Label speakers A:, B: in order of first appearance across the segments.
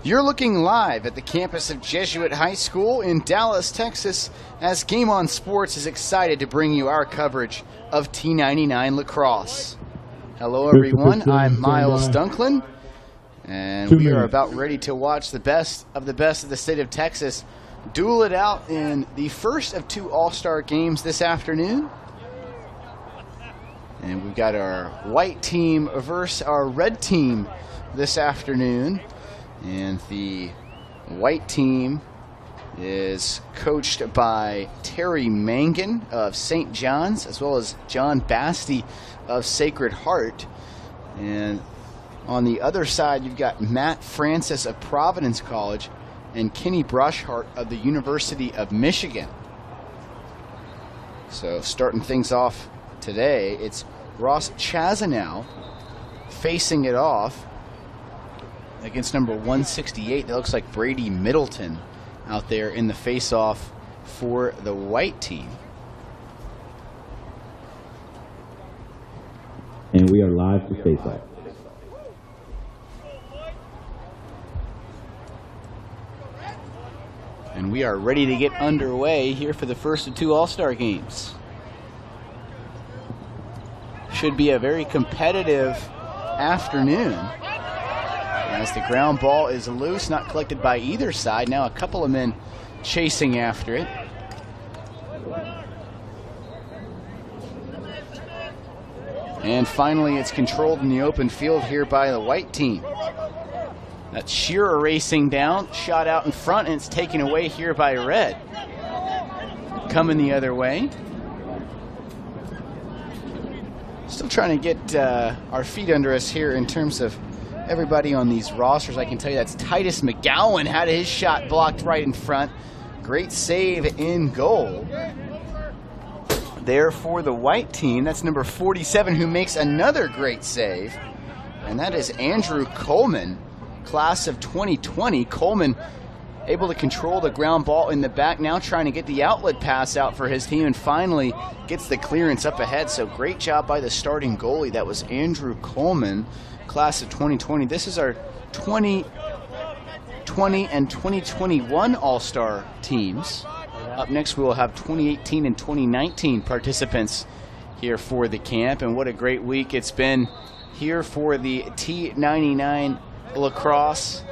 A: You're looking live at the campus of Jesuit High School in Dallas, Texas, as Game On Sports is excited to bring you our coverage of T99 lacrosse. Hello everyone, I'm Miles Dunklin, and we are about ready to watch the best of the state of Texas duel it out in the first of two All-Star games this afternoon. And we've got our white team versus our red team this afternoon. And the white team is coached by Terry Mangan of St. John's, as well as John Basti of Sacred Heart. And on the other side, you've got Matt Francis of Providence College and Kenny Brushhart of the University of Michigan. So starting things off today, it's Ross Chazanow facing it off against number 168. That looks like Brady Middleton out there in the face-off for the white team.
B: And we are live to face-off.
A: And we are ready to get underway here for the first of two All-Star games. Should be a very competitive afternoon, as the ground ball is loose, not collected by either side. Now a couple of men chasing after it. And finally it's controlled in the open field here by the white team. That's Shearer racing down, shot out in front, and it's taken away here by red. Coming the other way. Still trying to get our feet under us here in terms of everybody on these rosters. I can tell you that's Titus McGowan had his shot blocked right in front. Great save in goal there for the white team. That's number 47 who makes another great save, and that is Andrew Coleman, class of 2020. Coleman able to control the ground ball in the back, now trying to get the outlet pass out for his team, and finally gets the clearance up ahead. So great job by the starting goalie. That was Andrew Coleman, class of 2020. This is our 2020 and 2021 All-Star teams. Up next, we will have 2018 and 2019 participants here for the camp. And what a great week it's been here for the T99 lacrosse.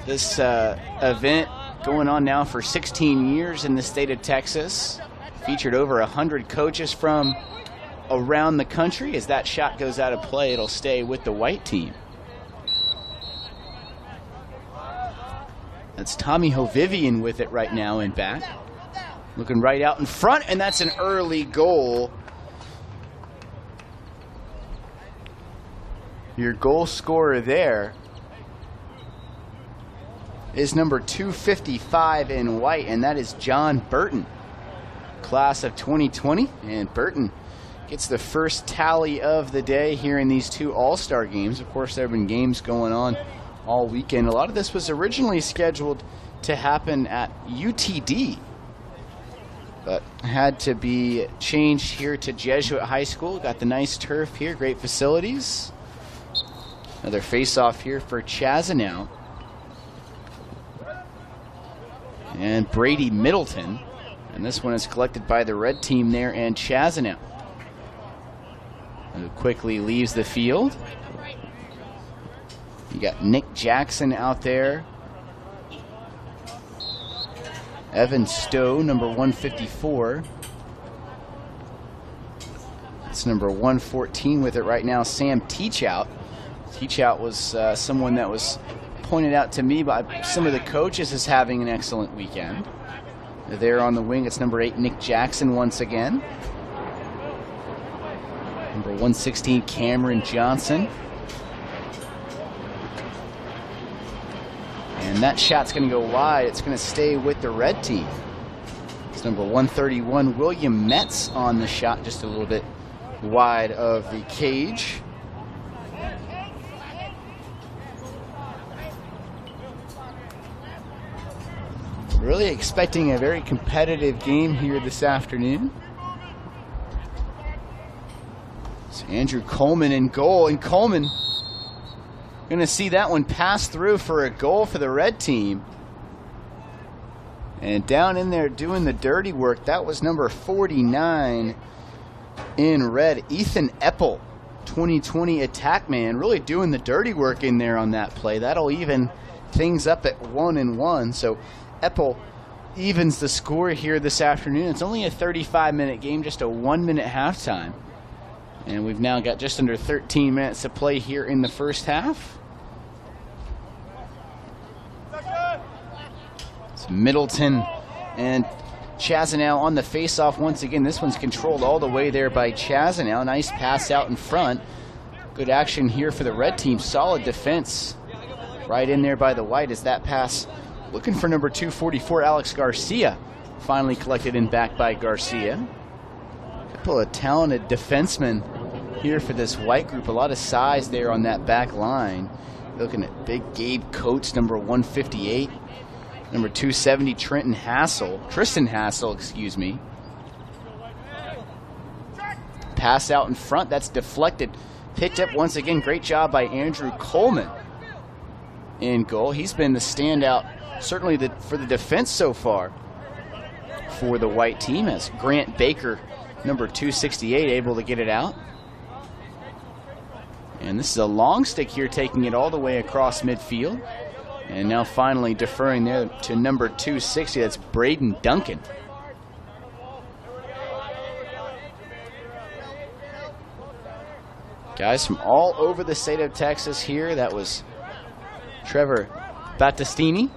A: This event going on now for 16 years in the state of Texas. Featured over 100 coaches from around the country. As that shot goes out of play, it'll stay with the white team. That's Tommy Hovivian with it right now in back. Looking right out in front, and that's an early goal. Your goal scorer there is number 255 in white, and that is John Burton, class of 2020. And Burton gets the first tally of the day here in these two All-Star games. Of course, there have been games going on all weekend. A lot of this was originally scheduled to happen at UTD, but had to be changed here to Jesuit High School. Got the nice turf here, great facilities. Another face-off here for Chazanow and Brady Middleton, and this one is collected by the red team there and Chazanow, who quickly leaves the field. You got Nick Jackson out there, Evan Stowe, number 154. It's number 114 with it right now, Sam Teachout. Teachout was someone that was pointed out to me by some of the coaches as having an excellent weekend. There on the wing, it's number 8, Nick Jackson once again. Number 116, Cameron Johnson. And that shot's going to go wide. It's going to stay with the red team. It's number 131, William Metz on the shot, just a little bit wide of the cage. Really expecting a very competitive game here this afternoon. It's Andrew Coleman in goal, and Coleman Going to see that one pass through for a goal for the red team. And down in there doing the dirty work, that was number 49 in red, Ethan Eppel, 2020 attack man, really doing the dirty work in there on that play. That'll even things up at 1-1. So Eppel evens the score here this afternoon. It's only a 35-minute game, just a 1-minute halftime. And we've now got just under 13 minutes to play here in the first half. It's Middleton and Chazanow on the face-off once again. This one's controlled all the way there by Chazanow. Nice pass out in front. Good action here for the red team. Solid defense right in there by the white as that pass looking for number 244, Alex Garcia. Finally collected in back by Garcia. Couple of talented defensemen here for this white group. A lot of size there on that back line. Looking at big Gabe Coates, number 158. Number 270, Tristan Hassel, excuse me. Pass out in front, that's deflected. Picked up once again, great job by Andrew Coleman in goal. He's been the standout, certainly for the defense so far for the white team, as Grant Baker, number 268, able to get it out. And this is a long stick here, taking it all the way across midfield. And now finally deferring there to number 260, that's Braden Duncan. Guys from all over the state of Texas here. That was Trevor Battistini.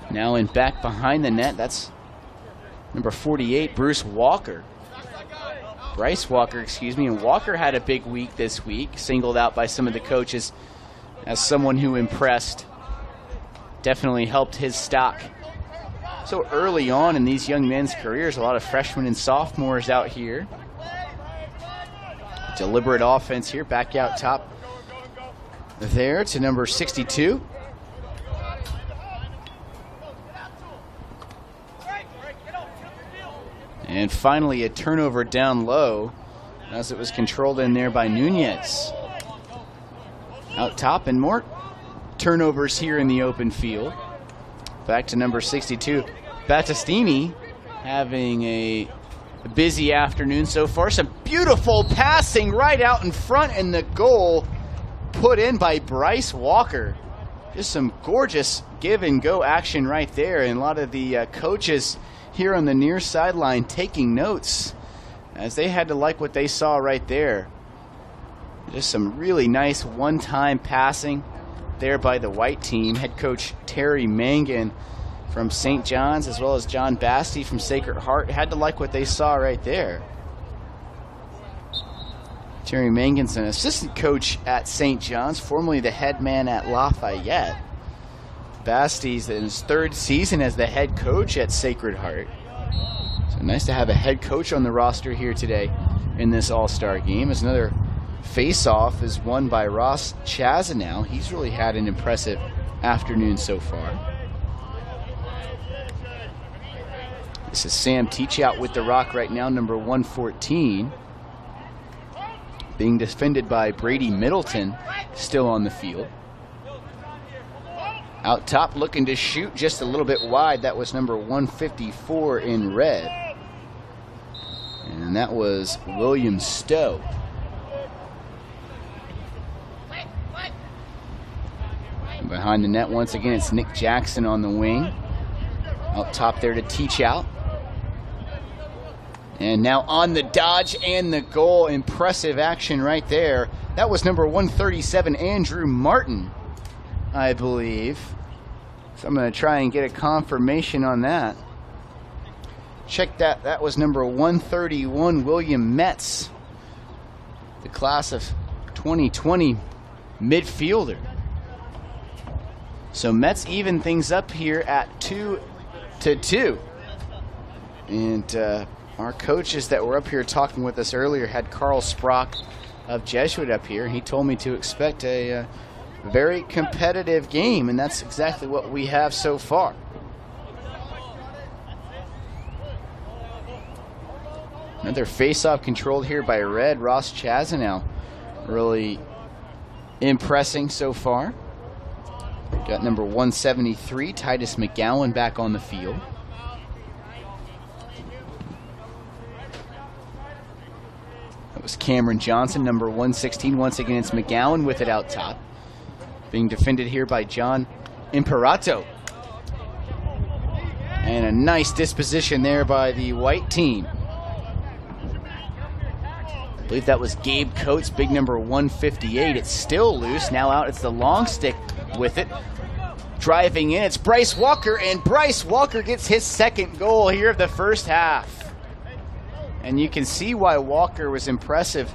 A: Now in back behind the net, that's number 48, Bryce Walker, excuse me. And Walker had a big week this week, singled out by some of the coaches as someone who impressed. Definitely helped his stock. So early on in these young men's careers, a lot of freshmen and sophomores out here. Deliberate offense here, back out top there to number 62. And finally a turnover down low as it was controlled in there by Nunez. Out top, and more turnovers here in the open field. Back to number 62. Battistini having a busy afternoon so far. Some beautiful passing right out in front, and the goal put in by Bryce Walker. Just some gorgeous give and go action right there, and a lot of the coaches here on the near sideline taking notes as they had to like what they saw right there. Just some really nice one-time passing there by the white team. Head coach Terry Mangan from St. John's, as well as John Basti from Sacred Heart, had to like what they saw right there. Terry Mangan's an assistant coach at St. John's, formerly the head man at Lafayette. Basti's in his third season as the head coach at Sacred Heart. So nice to have a head coach on the roster here today in this All-Star game. As another face-off is won by Ross Chazanow. He's really had an impressive afternoon so far. This is Sam Teachout with the rock right now, number 114. Being defended by Brady Middleton, still on the field. Out top, looking to shoot just a little bit wide. That was number 154 in red. And that was William Stowe. And behind the net, once again, it's Nick Jackson on the wing. Out top there to Teachout. And now on the dodge and the goal. Impressive action right there. That was number 137, Andrew Martin, I believe. So I'm going to try and get a confirmation on that. Check that. That was number 131, William Metz, the class of 2020 midfielder. So Metz even things up here at 2-2. And our coaches that were up here talking with us earlier had Carl Sprock of Jesuit up here. He told me to expect a very competitive game, and that's exactly what we have so far. Another face-off controlled here by Red. Ross Chazanow really impressing so far. Got number 173, Titus McGowan, back on the field. That was Cameron Johnson, number 116. Once again, it's McGowan with it out top. Being defended here by John Imperato. And a nice disposition there by the white team. I believe that was Gabe Coates, big number 158. It's still loose. Now out, it's the long stick with it. Driving in, it's Bryce Walker, and Bryce Walker gets his second goal here of the first half. And you can see why Walker was impressive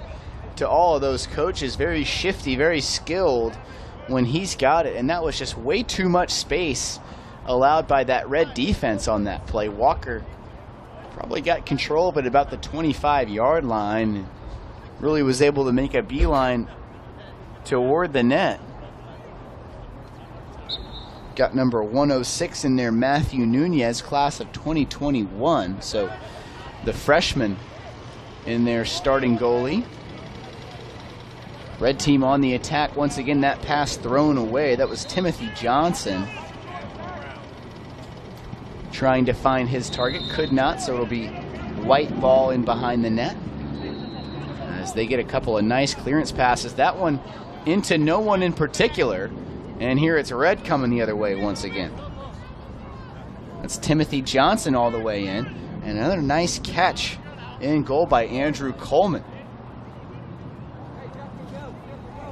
A: to all of those coaches. Very shifty, very skilled when he's got it. And that was just way too much space allowed by that red defense on that play. Walker probably got control of it about the 25-yard line. Really was able to make a beeline toward the net. Got number 106 in there, Matthew Nunez, class of 2021. So the freshman in their starting goalie. Red team on the attack. Once again, that pass thrown away. That was Timothy Johnson trying to find his target. Could not, so it'll be white ball in behind the net. As they get a couple of nice clearance passes. That one into no one in particular. And here it's red coming the other way once again. That's Timothy Johnson all the way in. And another nice catch in goal by Andrew Coleman.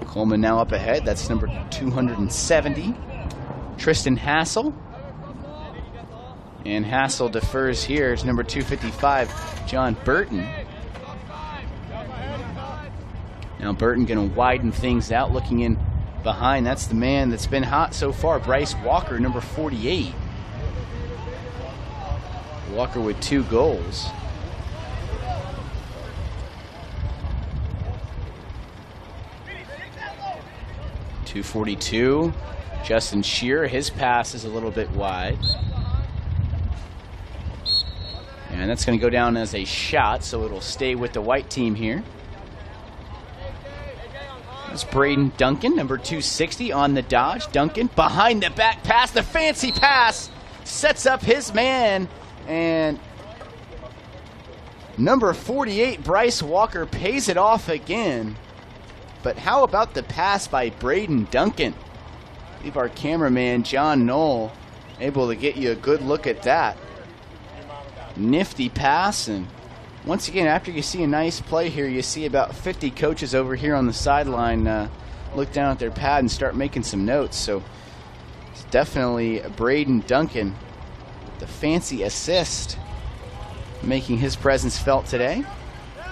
A: Coleman now up ahead. That's number 270. Tristan Hassel. And Hassel defers here. It's number 255, John Burton. Now Burton going to widen things out, looking in behind. That's the man that's been hot so far, Bryce Walker, number 48. Walker with 2 goals. .242. Justin Shearer, his pass is a little bit wide. And that's going to go down as a shot, so it'll stay with the white team here. That's Braden Duncan, number 260 on the dodge. Duncan behind the back pass, the fancy pass, sets up his man, and number 48, Bryce Walker, pays it off again. But how about the pass by Braden Duncan? I believe our cameraman, John Knoll, able to get you a good look at that. Nifty pass, and once again, after you see a nice play here, you see about 50 coaches over here on the sideline look down at their pad and start making some notes. So it's definitely Braden Duncan, the fancy assist, making his presence felt today.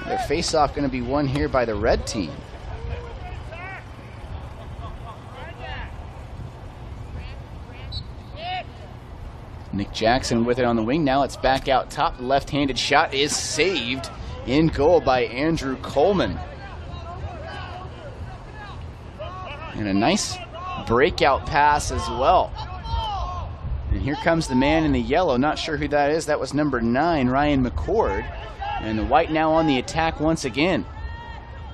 A: Their face-off going to be won here by the red team. Nick Jackson with it on the wing. Now it's back out top. The left-handed shot is saved in goal by Andrew Coleman. And a nice breakout pass as well. And here comes the man in the yellow. Not sure who that is. That was number 9, Ryan McCord. And the white now on the attack once again.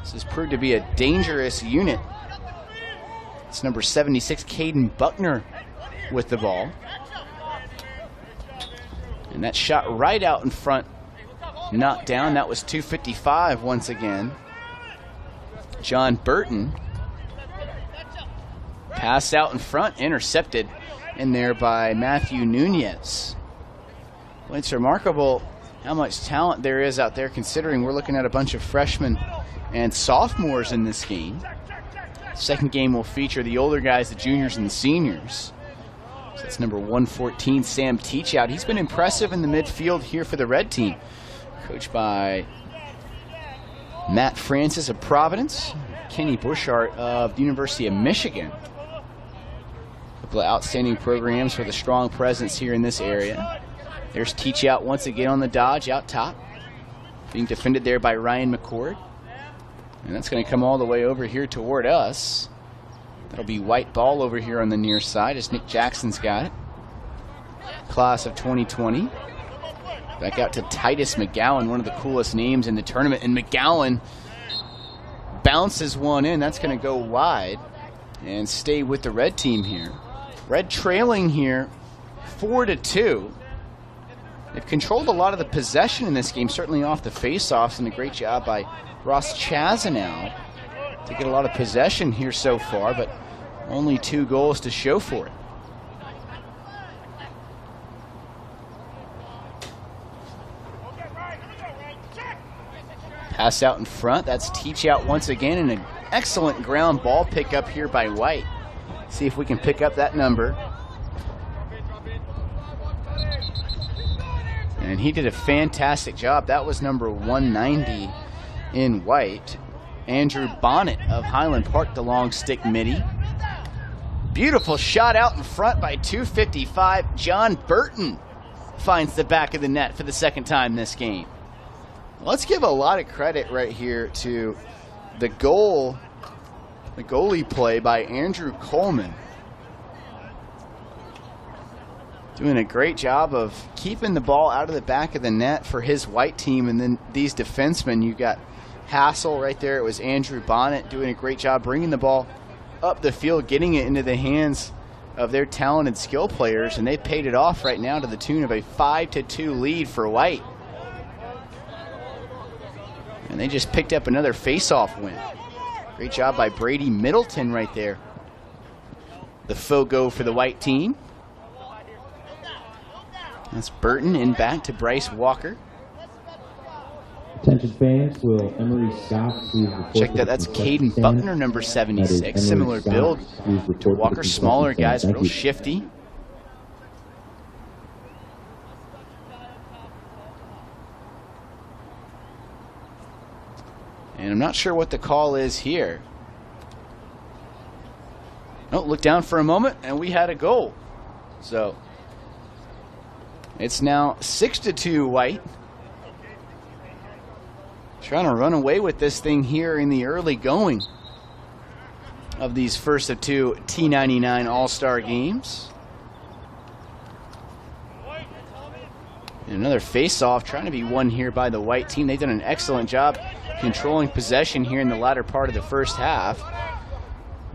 A: This has proved to be a dangerous unit. It's number 76, Caden Buckner, with the ball. And that shot right out in front, knocked down. That was 255 once again. John Burton. Pass out in front, intercepted in there by Matthew Nunez. Well, it's remarkable how much talent there is out there, considering we're looking at a bunch of freshmen and sophomores in this game. Second game will feature the older guys, the juniors and the seniors. So that's number 114, Sam Teachout. He's been impressive in the midfield here for the red team. Coached by Matt Francis of Providence, Kenny Bushart of the University of Michigan. A couple of outstanding programs for the strong presence here in this area. There's Teachout once again on the dodge out top. Being defended there by Ryan McCord. And that's going to come all the way over here toward us. That'll be white ball over here on the near side as Nick Jackson's got it. Class of 2020. Back out to Titus McGowan, one of the coolest names in the tournament. And McGowan bounces one in. That's going to go wide and stay with the red team here. Red trailing here 4-2. They've controlled a lot of the possession in this game, certainly off the faceoffs, and a great job by Ross Chazanow to get a lot of possession here so far, but only 2 goals to show for it. Pass out in front. That's Teach out once again, and an excellent ground ball pickup here by White. See if we can pick up that number. And he did a fantastic job. That was number 190 in White. Andrew Bonnet of Highland Park, the long stick midi. Beautiful shot out in front by 255. John Burton finds the back of the net for the second time this game. Let's give a lot of credit right here to the goalie play by Andrew Coleman. Doing a great job of keeping the ball out of the back of the net for his White team. And then these defensemen, you got Hassel right there. It was Andrew Bonnet doing a great job bringing the ball up the field, getting it into the hands of their talented skill players. And they paid it off right now to the tune of a 5-2 lead for White. And they just picked up another face-off win. Great job by Brady Middleton right there. The Fogo for the White team. That's Burton in back to Bryce Walker.
B: Attention fans, will Emery Scott please report?
A: Check that, that's Caden Buckner, number 76. Similar build to Walker, smaller guys, real shifty. And I'm not sure what the call is here. Oh, look down for a moment, and we had a goal. So it's now 6-2 White. Trying to run away with this thing here in the early going of these first of 2 T99 All-Star games. And another face-off trying to be won here by the White team. They've done an excellent job controlling possession here in the latter part of the first half.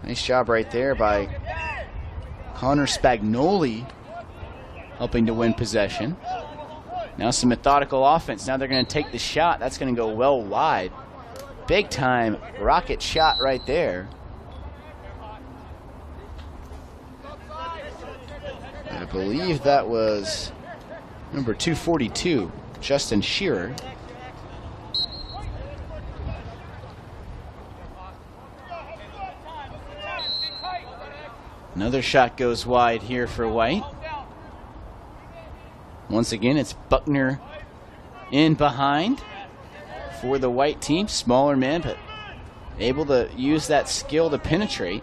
A: Nice job right there by Connor Spagnoli, helping to win possession. Now some methodical offense. Now they're going to take the shot. That's going to go well wide. Big time rocket shot right there. I believe that was number 242, Justin Shearer. Another shot goes wide here for White. Once again, it's Buckner in behind for the White team. Smaller man, but able to use that skill to penetrate.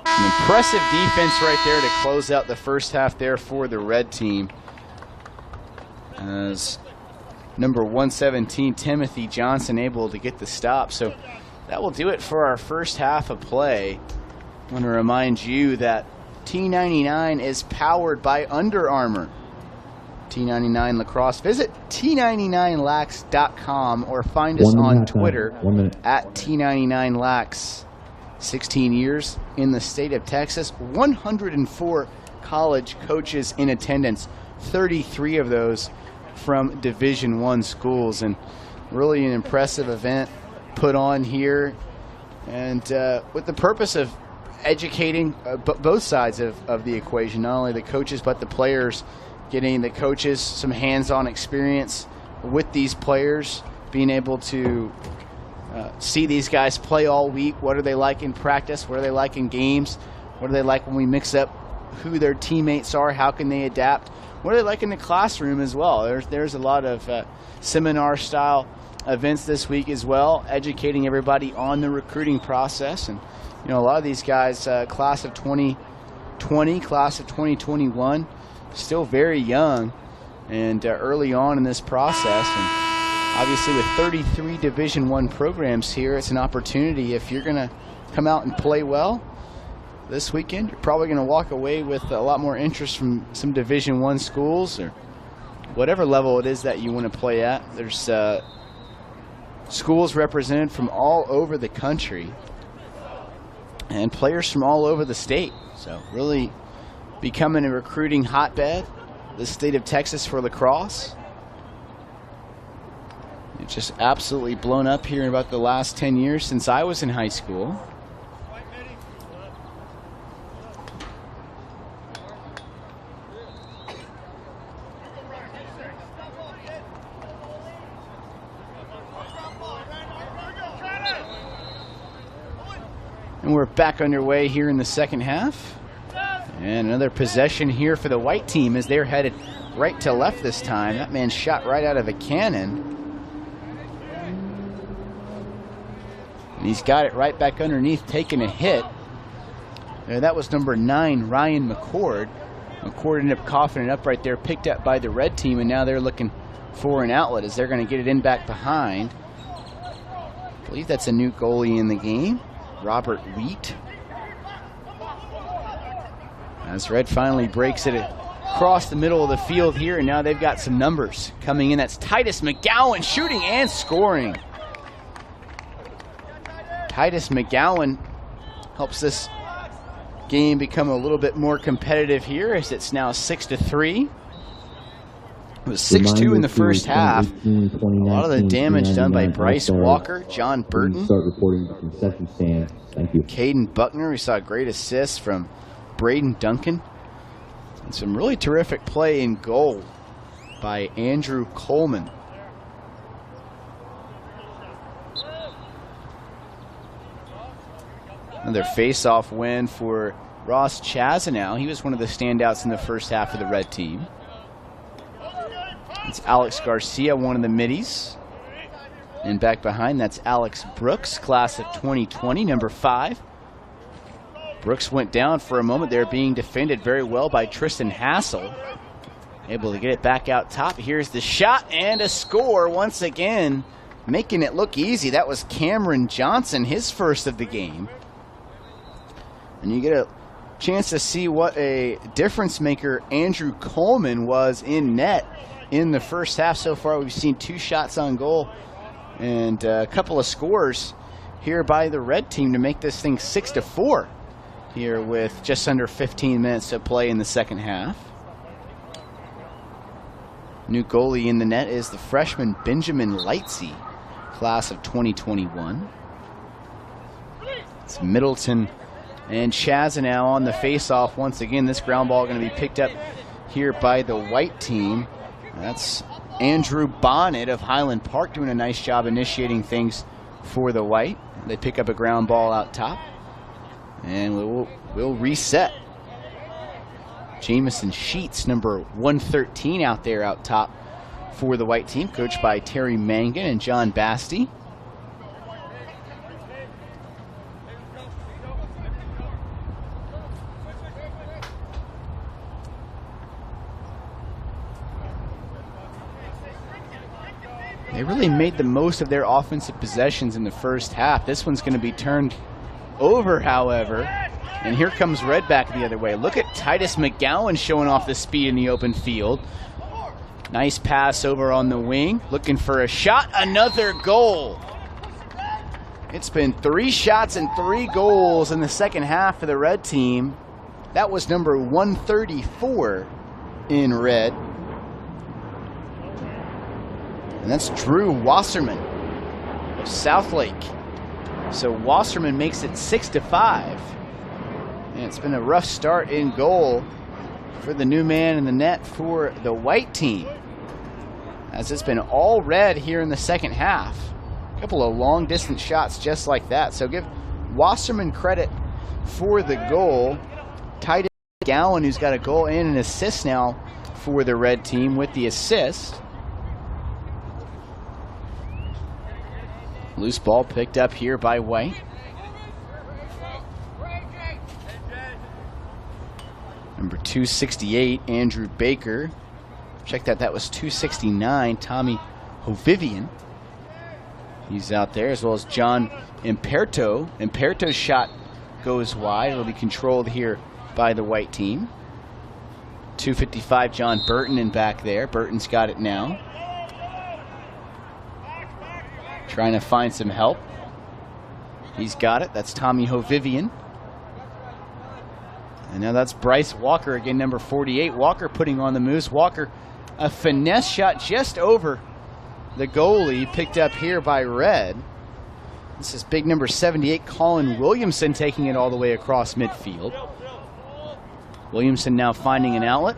A: An impressive defense right there to close out the first half there for the red team. As number 117, Timothy Johnson, able to get the stop. So that will do it for our first half of play. I want to remind you that T99 is powered by Under Armour. T99 Lacrosse. Visit T99lax.com or find us on Twitter at T99lax. 16 years in the state of Texas, 104 college coaches in attendance, 33 of those from Division I schools, and really an impressive event put on here, and with the purpose of educating both sides of the equation, not only the coaches but the players, getting the coaches some hands-on experience with these players, being able to see these guys play all week. What are they like in practice? What are they like in games? What are they like when we mix up who their teammates are? How can they adapt? What are they like in the classroom as well? There's a lot of seminar-style events this week as well, educating everybody on the recruiting process. And you know, a lot of these guys, class of 2020, class of 2021, still very young and early on in this process. And obviously with 33 Division I programs here, it's an opportunity. If you're going to come out and play well this weekend, you're probably going to walk away with a lot more interest from some Division I schools or whatever level it is that you want to play at. There's schools represented from all over the country and players from all over the state. So really becoming a recruiting hotbed, the state of Texas for lacrosse. It's just absolutely blown up here in about the last 10 years since I was in high school. And we're back underway here in the second half. And another possession here for the white team as they're headed right to left this time. That man shot right out of a cannon. And he's got it right back underneath, taking a hit. There, that was number 9, Ryan McCord. McCord ended up coughing it up right there, picked up by the red team, and now they're looking for an outlet as they're going to get it in back behind. I believe that's a new goalie in the game, Robert Wheat. As red finally breaks it across the middle of the field here, and now they've got some numbers coming in. That's Titus McGowan shooting and scoring. Titus McGowan helps this game become a little bit more competitive here as it's now 6-3. It was 6-2 in the first half. A lot of the damage done by Bryce Walker, John Burton,
B: Start reporting the concession stand. Thank you.
A: Caden Buckner. We saw a great assist from Braden Duncan. And some really terrific play in goal by Andrew Coleman. Another face-off win for Ross Chazanow. He was one of the standouts in the first half of the red team. It's Alex Garcia, one of the middies. And back behind, that's Alex Brooks, class of 2020, number 5. Brooks went down for a moment there, being defended very well by Tristan Hassel. Able to get it back out top. Here's the shot and a score once again, making it look easy. That was Cameron Johnson, his first of the game. And you get a chance to see what a difference maker Andrew Coleman was in net in the first half. So far, we've seen 2 shots on goal and a couple of scores here by the red team to make this thing 6-4 here with just under 15 minutes to play in the second half. New goalie in the net is the freshman Benjamin Lightsey, class of 2021. It's Middleton and Chazanow on the face-off once again. This ground ball going to be picked up here by the white team. That's Andrew Bonnet of Highland Park doing a nice job initiating things for the white. They pick up a ground ball out top. And we'll reset. Jamison Sheets, number 113 out there out top for the white team, coached by Terry Mangan and John Basti. They really made the most of their offensive possessions in the first half. This one's going to be turned over, however, and here comes red back the other way. Look at Titus McGowan showing off the speed in the open field. Nice pass over on the wing, looking for a shot, another goal. It's been 3 shots and 3 goals in the second half for the red team. That was number 134 in red. And that's Drew Wasserman of Southlake. So Wasserman makes it 6-5. And it's been a rough start in goal for the new man in the net for the white team, as it's been all red here in the second half. A couple of long distance shots just like that. So give Wasserman credit for the goal. Titus McGowan, who's got a goal and an assist now for the red team with the assist. Loose ball picked up here by White. Number 268, Andrew Baker. Check that, that was 269, Tommy Hovivian. He's out there, as well as John Imperto. Imperto's shot goes wide. It'll be controlled here by the white team. 255, John Burton in back there. Burton's got it now. Trying to find some help. He's got it. That's Tommy Hovivian. And now that's Bryce Walker again, number 48. Walker putting on the moves. Walker, a finesse shot just over the goalie, picked up here by Red. This is big number 78, Colin Williamson, taking it all the way across midfield. Williamson now finding an outlet.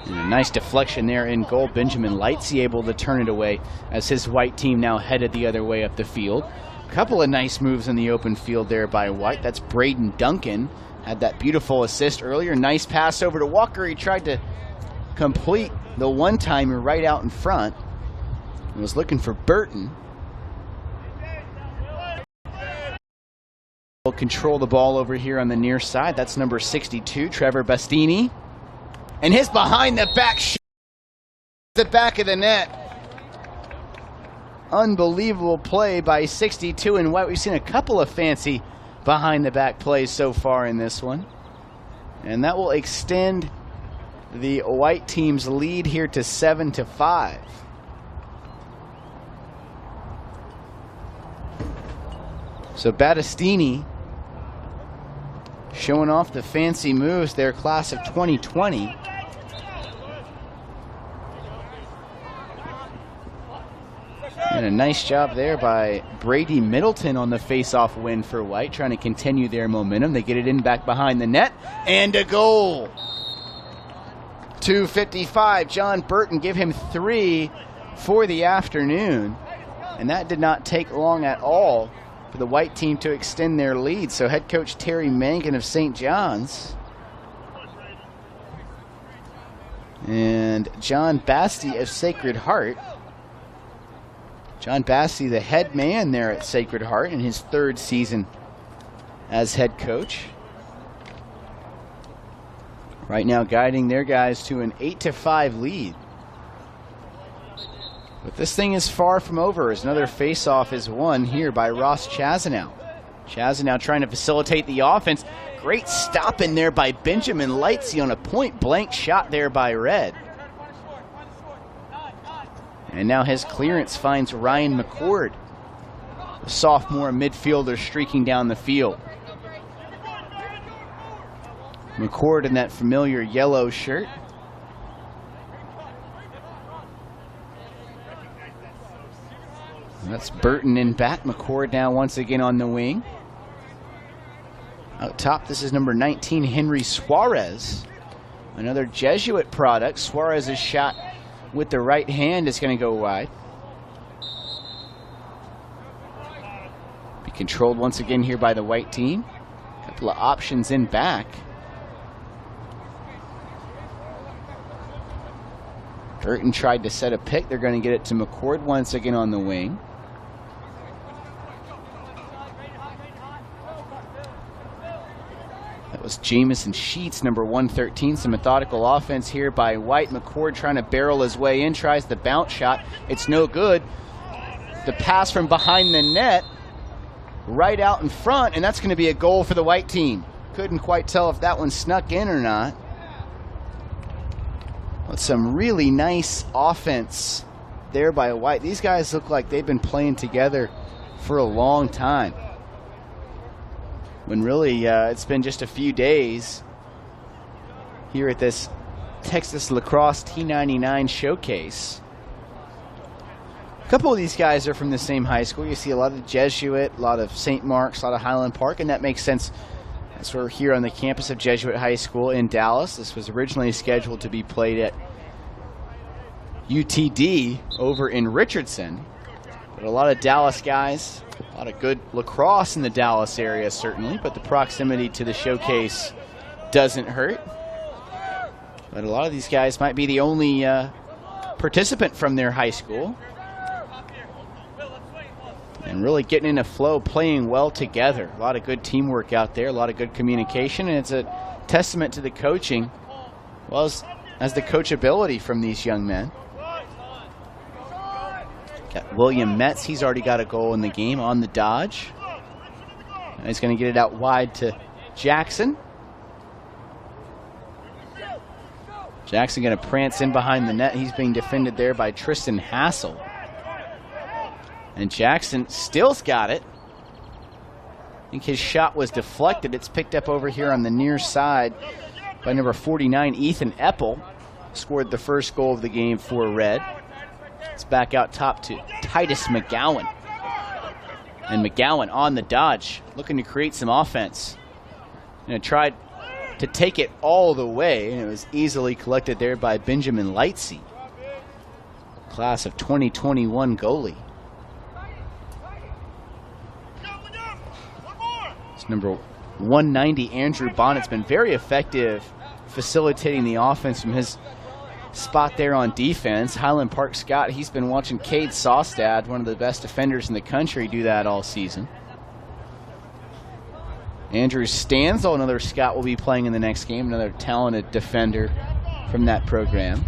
A: And a nice deflection there in goal. Benjamin Lightsey able to turn it away as his White team now headed the other way up the field. A couple of nice moves in the open field there by White. That's Braden Duncan. Had that beautiful assist earlier. Nice pass over to Walker. He tried to complete the one-timer right out in front. He was looking for Burton. Will control the ball over here on the near side. That's number 62, Trevor Bastini. And his behind the back shot, the back of the net. Unbelievable play by 62 in White. We've seen a couple of fancy behind the back plays so far in this one. And that will extend the White team's lead here to 7-5. So Battistini showing off the fancy moves, their class of 2020. And a nice job there by Brady Middleton on the face-off win for White, trying to continue their momentum. They get it in back behind the net, and a goal. 255, John Burton, give him 3 for the afternoon. And that did not take long at all for the White team to extend their lead. So head coach Terry Mangan of St. John's and John Basti of Sacred Heart. John Basti, the head man there at Sacred Heart in his 3rd season as head coach. Right now guiding their guys to an 8-5 lead. But this thing is far from over as another face-off is won here by Ross Chazanow. Chazanow trying to facilitate the offense. Great stop in there by Benjamin Lightsey on a point-blank shot there by Red. And now his clearance finds Ryan McCord, the sophomore midfielder streaking down the field. McCord in that familiar yellow shirt. That's Burton in back. McCord now once again on the wing. Out top, this is number 19, Henry Suarez. Another Jesuit product. Suarez's shot with the right hand is going to go wide. Be controlled once again here by the White team. A couple of options in back. Burton tried to set a pick. They're going to get it to McCord once again on the wing. That was Jamison Sheets, number 113. Some methodical offense here by White. McCord trying to barrel his way in, tries the bounce shot. It's no good. The pass from behind the net, right out in front, and that's going to be a goal for the White team. Couldn't quite tell if that one snuck in or not. But some really nice offense there by White. These guys look like they've been playing together for a long time, when really it's been just a few days here at this Texas Lacrosse T99 showcase. A couple of these guys are from the same high school. You see a lot of Jesuit, a lot of St. Mark's, a lot of Highland Park, and that makes sense as we're here on the campus of Jesuit High School in Dallas. This was originally scheduled to be played at UTD over in Richardson. But a lot of Dallas guys, a lot of good lacrosse in the Dallas area certainly, but the proximity to the showcase doesn't hurt. But a lot of these guys might be the only participant from their high school. And really getting in a flow, playing well together. A lot of good teamwork out there, a lot of good communication, and it's a testament to the coaching, well as the coachability from these young men. Got William Metz, he's already got a goal in the game on the dodge. And he's going to get it out wide to Jackson. Jackson going to prance in behind the net. He's being defended there by Tristan Hassel. And Jackson still's got it. I think his shot was deflected. It's picked up over here on the near side by number 49, Ethan Eppel. Scored the first goal of the game for Red. It's back out top to Titus McGowan. And McGowan on the dodge, looking to create some offense. And tried to take it all the way, and it was easily collected there by Benjamin Lightsey, class of 2021 goalie. It's number 190, Andrew Bonnet's been very effective facilitating the offense from his spot there on defense. Highland Park Scott, he's been watching Cade Sostad, one of the best defenders in the country, do that all season. Andrew Stanzel, another Scott, will be playing in the next game, another talented defender from that program.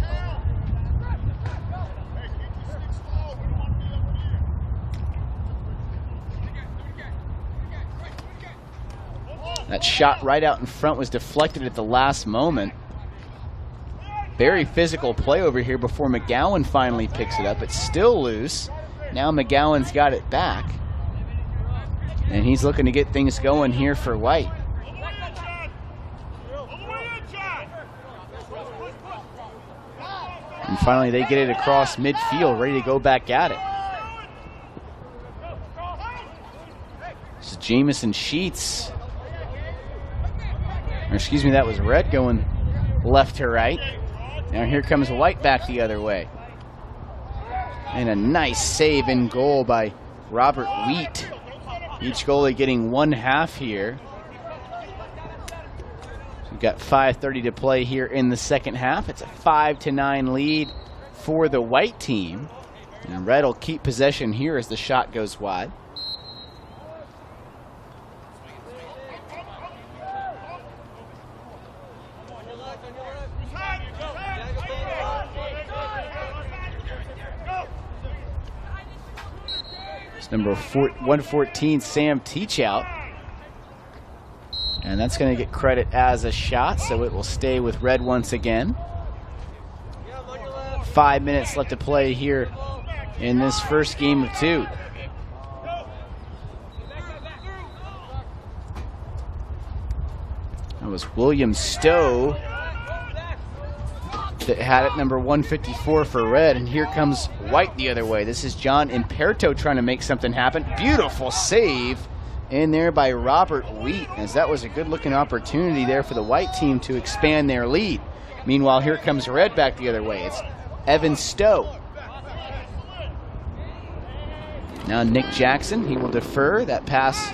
A: That shot right out in front was deflected at the last moment. Very physical play over here before McGowan finally picks it up. It's still loose. Now McGowan's got it back. And he's looking to get things going here for White. And finally they get it across midfield, ready to go back at it. This is Jamison Sheets. Or excuse me, that was Red going left to right. Now here comes White back the other way. And a nice save in goal by Robert Wheat. Each goalie getting 1/2 here. So we've got 5:30 to play here in the second half. It's a 5-9 lead for the White team. And Red will keep possession here as the shot goes wide. Number 114, Sam Teachout. And that's going to get credit as a shot, so it will stay with Red once again. 5 minutes left to play here in this first game of 2. That was William Stowe that had it, number 154 for Red, and here comes White the other way. This is John Imperto trying to make something happen. Beautiful save in there by Robert Wheat, as that was a good-looking opportunity there for the White team to expand their lead. Meanwhile, here comes Red back the other way. It's Evan Stowe. Now Nick Jackson, he will defer. That pass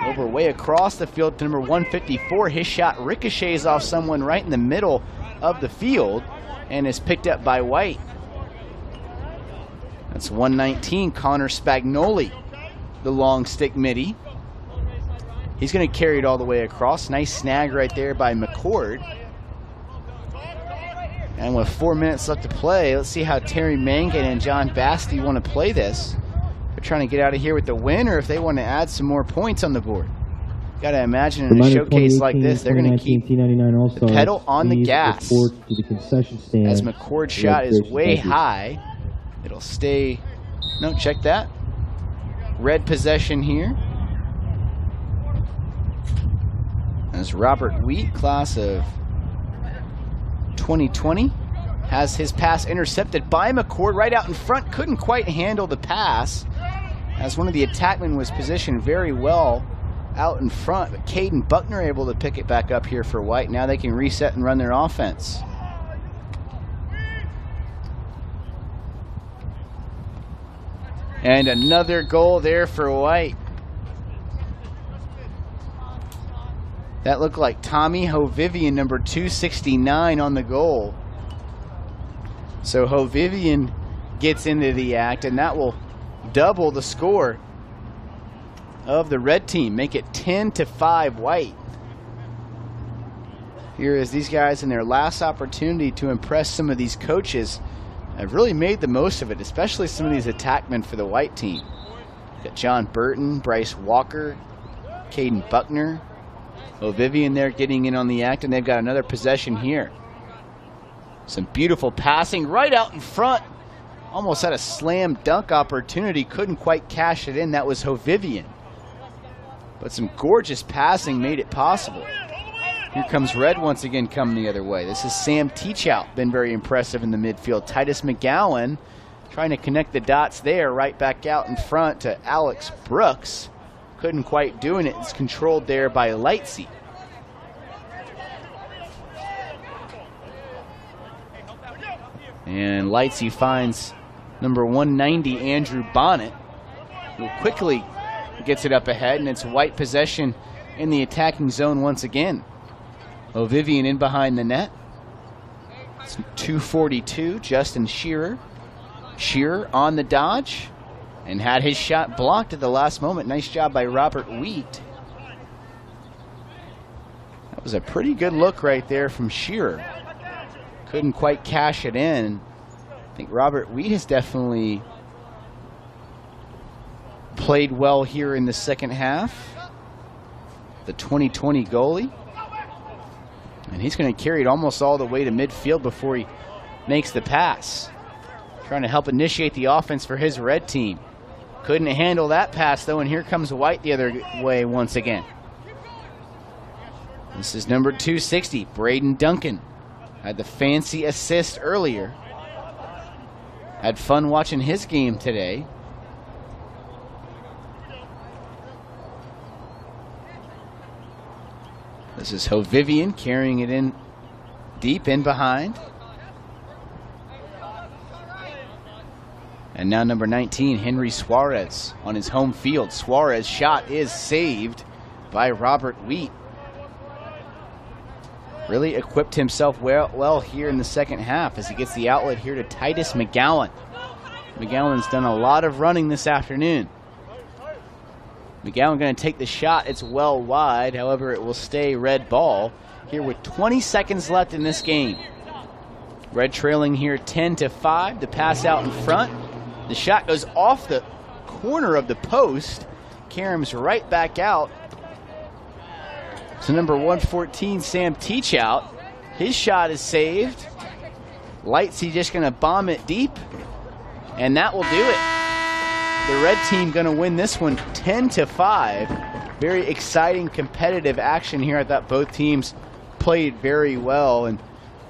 A: over way across the field to number 154. His shot ricochets off someone right in the middle of the field and is picked up by White. That's 119, Connor Spagnoli, the long stick midi. He's going to carry it all the way across. Nice snag right there by McCord. And with 4 minutes left to play, let's see how Terry Mangan and John Basti want to play this. They're trying to get out of here with the win, or if they want to add some more points on the board. Got to imagine in a showcase like this, they're going to keep
B: T99 All-Star
A: the pedal on the gas.
B: To the concession stand.
A: As McCord's shot is way high, it'll stay. No, check that. Red possession here. As Robert Wheat, class of 2020, has his pass intercepted by McCord right out in front. Couldn't quite handle the pass, as one of the attackmen was positioned very well out in front, but Caden Buckner able to pick it back up here for White. Now they can reset and run their offense. And another goal there for White. That looked like Tommy Hovivian, number 269, on the goal. So Hovivian gets into the act, and that will double the score of the Red team, make it 10-5 White. Here is these guys in their last opportunity to impress some of these coaches. Have really made the most of it, especially some of these attackmen for the White team. Got John Burton, Bryce Walker, Caden Buckner. O'Vivian there getting in on the act, and they've got another possession here. Some beautiful passing right out in front. Almost had a slam dunk opportunity. Couldn't quite cash it in. That was O'Vivian. But some gorgeous passing made it possible. Here comes Red once again coming the other way. This is Sam Teachout. Been very impressive in the midfield. Titus McGowan trying to connect the dots there. Right back out in front to Alex Brooks. Couldn't quite do it. It's controlled there by Lightsey. And Lightsey finds number 190, Andrew Bonnet, who quickly gets it up ahead, and it's White possession in the attacking zone once again. O'Vivian in behind the net. It's 242, Justin Shearer. Shearer on the dodge and had his shot blocked at the last moment. Nice job by Robert Wheat. That was a pretty good look right there from Shearer. Couldn't quite cash it in. I think Robert Wheat has definitely played well here in the second half. The 2020 goalie. And he's going to carry it almost all the way to midfield before he makes the pass. Trying to help initiate the offense for his red team. Couldn't handle that pass though, and here comes White the other way once again. This is number 260, Braden Duncan. Had the fancy assist earlier. Had fun watching his game today. This is O'Vivian carrying it in deep in behind. And now number 19, Henry Suarez on his home field. Suarez's shot is saved by Robert Wheat. Really equipped himself well here in the second half as he gets the outlet here to Titus McGowan. McGowan's done a lot of running this afternoon. McGowan going to take the shot. It's well wide. However, it will stay Red ball here with 20 seconds left in this game. Red trailing here 10-5. The pass out in front. The shot goes off the corner of the post. Karam's right back out. So number 114, Sam Teachout. His shot is saved. Lightsey just going to bomb it deep. And that will do it. The red team going to win this one 10-5. Very exciting, competitive action here. I thought both teams played very well. And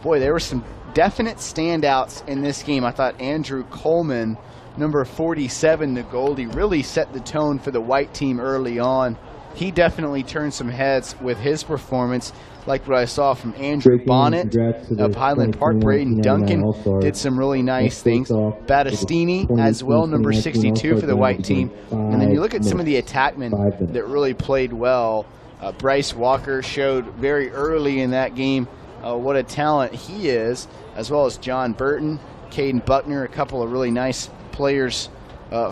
A: boy, there were some definite standouts in this game. I thought Andrew Coleman, number 47, the goalie, really set the tone for the White team early on. He definitely turned some heads with his performance, like what I saw from Andrew Bonnet of Highland Park. Braden Duncan did some really nice things. Battistini as well, number 62 for the White team. And then you look at some of the attackmen that really played well. Bryce Walker showed very early in that game what a talent he is, as well as John Burton, Caden Buckner, a couple of really nice players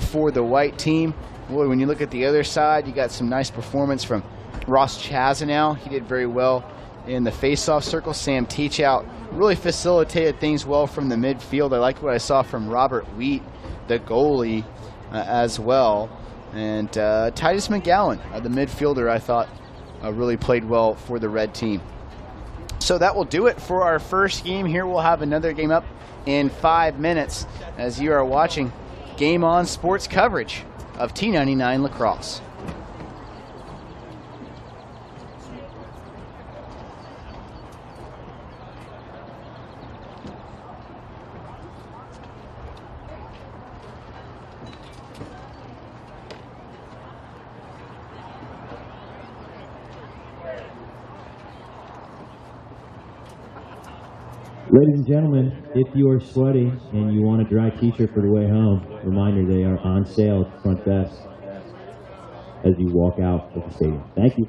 A: for the White team. Boy, when you look at the other side, you got some nice performance from Ross Chazanow. He did very well in the face-off circle. Sam Teachout really facilitated things well from the midfield. I liked what I saw from Robert Wheat, the goalie, as well. And Titus McGowan, the midfielder, I thought really played well for the red team. So that will do it for our first game here. We'll have another game up in 5 minutes as you are watching Game On Sports coverage of T99 Lacrosse.
B: Ladies and gentlemen, if you are sweaty and you want a dry t-shirt for the way home, reminder they are on sale at the front desk as you walk out of the stadium. Thank you.